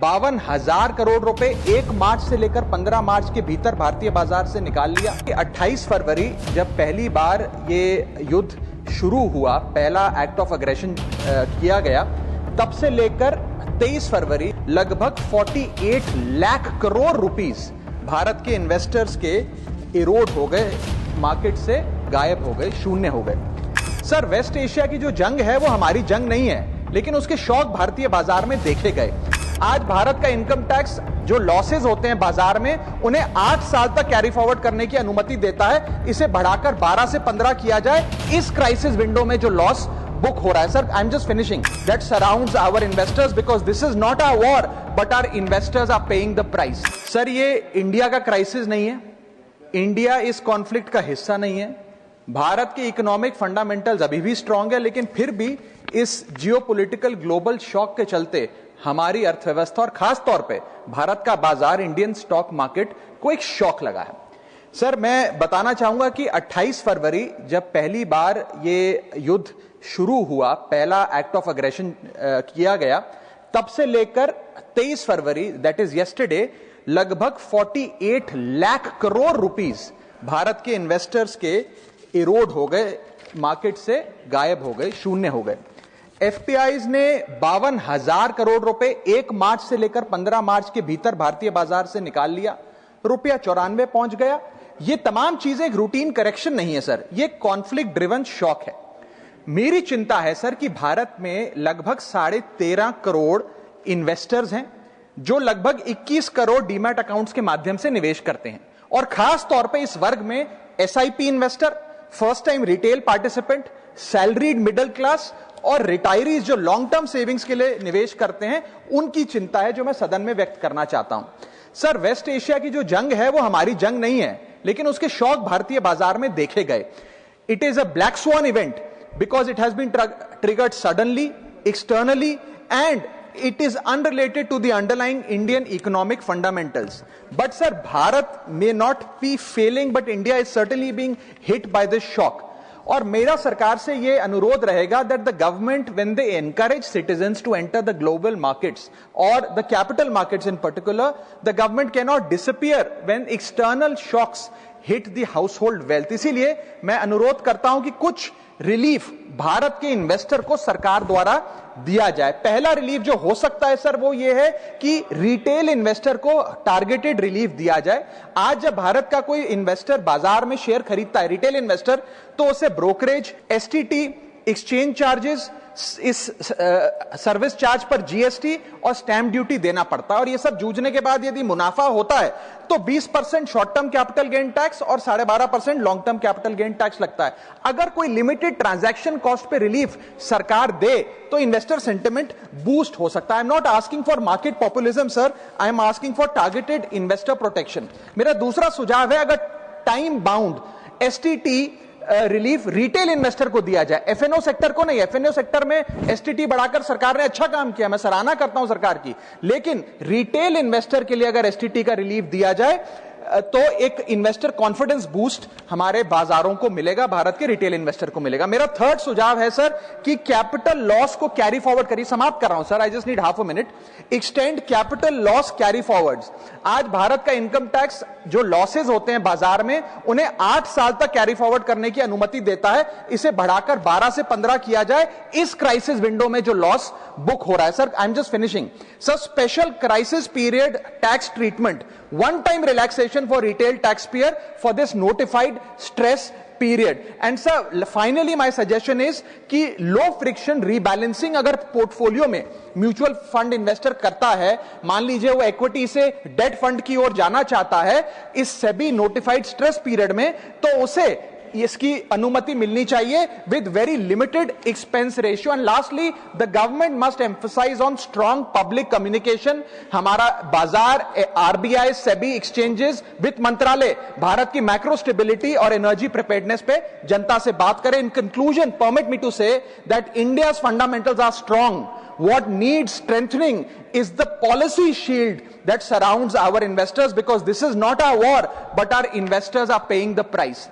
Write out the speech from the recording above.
52,000 करोड़ रुपए 1 मार्च से लेकर 15 मार्च के भीतर भारतीय बाजार से निकाल लिया। 28 फरवरी जब पहली बार ये युद्ध शुरू हुआ, पहला एक्ट ऑफ अग्रेशन किया गया, तब से लेकर 23 फरवरी लगभग 48 लाख करोड़ रुपीस भारत के इन्वेस्टर्स के इरोड हो गए, मार्केट से गायब हो गए, शून्य हो गए। सर, वेस्ट एशिया की जो जंग है वो हमारी जंग नहीं है, लेकिन उसके शौक भारतीय बाजार में देखे गए। आज भारत का इनकम टैक्स जो लॉसेज होते हैं बाजार में, उन्हें 8 साल तक कैरी फॉरवर्ड करने की अनुमति देता है। इसे बढ़ाकर 12 से 15 किया जाए। इस क्राइसिस विंडो में जो लॉस बुक हो रहा है, sir, I am just finishing, that surrounds our investors because this is not a war but our investors are paying the price. Sir, ये इंडिया का क्राइसिस नहीं है, इंडिया इस कॉन्फ्लिक्ट का हिस्सा नहीं है। भारत के इकोनॉमिक फंडामेंटल्स अभी भी स्ट्रांग है, लेकिन फिर भी इस जियोपॉलिटिकल ग्लोबल शॉक के चलते हमारी अर्थव्यवस्था और खास तौर पे भारत का बाजार, इंडियन स्टॉक मार्केट को एक शॉक लगा है। सर, मैं बताना चाहूंगा कि 28 फरवरी जब पहली बार ये युद्ध शुरू हुआ, पहला एक्ट ऑफ अग्रेशन किया गया, तब से लेकर 23 फरवरी दैट इज यस्टरडे लगभग 48 लाख करोड़ रुपीस भारत के इन्वेस्टर्स के इरोड हो गए, मार्केट से गायब हो गए, शून्य हो गए। एफपीआईज ने 52,000 करोड़ रुपए 1 मार्च से लेकर 15 मार्च के भीतर भारतीय बाजार से निकाल लिया, रुपया 94 पहुंच गया। ये तमाम चीजें एक रूटीन करेक्शन नहीं है सर, ये कॉन्फ्लिक्ट ड्रिवन शॉक है। मेरी चिंता है सर कि भारत में लगभग 13.5 करोड़ इन्वेस्टर्स हैं जो लगभग 21 करोड़ डीमैट अकाउंट्स के माध्यम से निवेश करते हैं, और खास तौर पे इस वर्ग में SIP investor, first time retail participant, salaried middle class और रिटायरीज जो लॉन्ग टर्म सेविंग्स के लिए निवेश करते हैं, उनकी चिंता है जो मैं सदन में व्यक्त करना चाहता हूं। सर, वेस्ट एशिया की जो जंग है वो हमारी जंग नहीं है, लेकिन उसके शौक भारतीय बाजार में देखे गए। It is a black swan event because it has been triggered suddenly, externally, and it is unrelated to the underlying Indian economic fundamentals. But sir, Bharat may not be failing, but India is certainly being hit by this shock. और मेरा सरकार से ये अनुरोध रहेगा that the government, when they encourage citizens to enter the global markets or the capital markets in particular, the government cannot disappear when external shocks hit the household wealth. इसीलिए मैं अनुरोध करता हूं कि कुछ रिलीफ भारत के इन्वेस्टर को सरकार द्वारा दिया जाए। पहला रिलीफ जो हो सकता है सर वो ये है कि रिटेल इन्वेस्टर को टारगेटेड रिलीफ दिया जाए। आज जब भारत का कोई इन्वेस्टर बाजार में शेयर खरीदता है, रिटेल इन्वेस्टर, तो उसे ब्रोकरेज, एसटीटी, एक्सचेंज चार्जेस, इस सर्विस चार्ज पर जीएसटी और स्टैंप ड्यूटी देना पड़ता है। और ये सब जूझने के बाद यदि मुनाफा होता है तो 20% short term capital gain tax और 12.5% long term capital gain tax लगता है। अगर कोई लिमिटेड ट्रांजैक्शन कॉस्ट पे रिलीफ सरकार दे तो इन्वेस्टर सेंटिमेंट बूस्ट हो सकता है। I am not asking for market populism sir, I am asking for targeted investor protection. मेरा दूसरा सुझाव है, अगर time bound STT relief retail investor को दिया जाए, एफएनओ सेक्टर को नहीं। एफएनओ सेक्टर में एसटीटी बढ़ाकर सरकार ने अच्छा काम किया, मैं सराहना करता हूं सरकार की, लेकिन रिटेल इन्वेस्टर के लिए अगर एसटीटी का रिलीफ दिया जाए तो एक इन्वेस्टर कॉन्फिडेंस बूस्ट हमारे बाजारों को मिलेगा, भारत के रिटेल इन्वेस्टर को मिलेगा। मेरा थर्ड सुझाव है सर कि कैपिटल लॉस को कैरी फॉरवर्ड करिए। समाप्त कर रहा हूं sir, I just need half a minute. Extend capital loss carry forwards. आज भारत का इनकम टैक्स जो लॉसेज होते हैं बाजार में, उन्हें 8 साल तक कैरी फॉरवर्ड करने की अनुमति देता है। इसे बढ़ाकर 12 से 15 किया जाए। इस क्राइसिस विंडो में जो लॉस बुक हो रहा है sir, I am just finishing sir, special crisis period tax treatment, one time relaxation for retail taxpayer for this notified stress period. And sir, finally my suggestion is कि low friction rebalancing अगर portfolio में mutual fund investor करता है, मान लीजिए वो equity से date fund की ओर जाना चाहता है इस सेबी नोटिफाइड स्ट्रेस पीरियड में, तो उसे इसकी अनुमति मिलनी चाहिए with very limited expense ratio. And lastly, the government must emphasise on strong public communication. हमारा बाजार, आरबीआई, सेबी, एक्सचेंजेस, वित्त मंत्रालय भारत की मैक्रो स्टेबिलिटी और एनर्जी प्रिपेयर्डनेस पे जनता से बात करें। In conclusion, permit me to say that India's fundamentals are strong. What needs strengthening is the policy shield that surrounds our investors, because this is not a war, but our investors are paying the price.